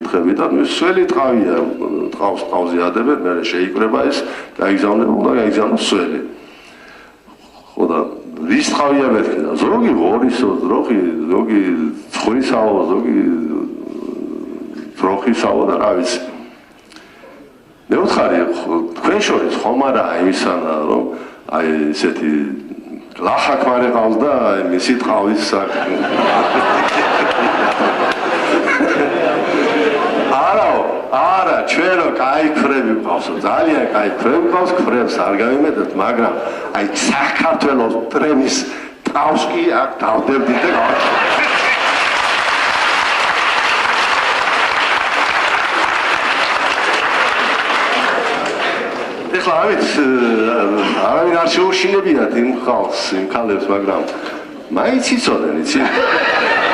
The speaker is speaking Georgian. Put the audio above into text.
კითხვებიდან სველი ტყავია ტყავზე ადებენ მე შეიკრება ეს გაიგზავნება უნდა გაიგზავნოს სველი ხო და ვის ტყავია მეთქი და ზოგი ღორისო ზოგი ცხვრისაო ზოგი ძროხისაო და რა ვიცი მეუთხარი თქვენ შორის ხომ არა იმისანა რომ აი ესეთი ლახაკმარი ყავს და მისი ტყავის საქმე არა ჩვენო კაი ქრები ყავს ძალიან კაი ქრები ყავს ქრებს არ გამიმეტეთ მაგრამ აი საქართველოს ტრენის ტყავს კი აქ დავდებდით და ეხლა არავინ არ შეუშინებიათ იმ ხალხს იმ ქალებს მაგრამ მაინც იცოდნენ იცი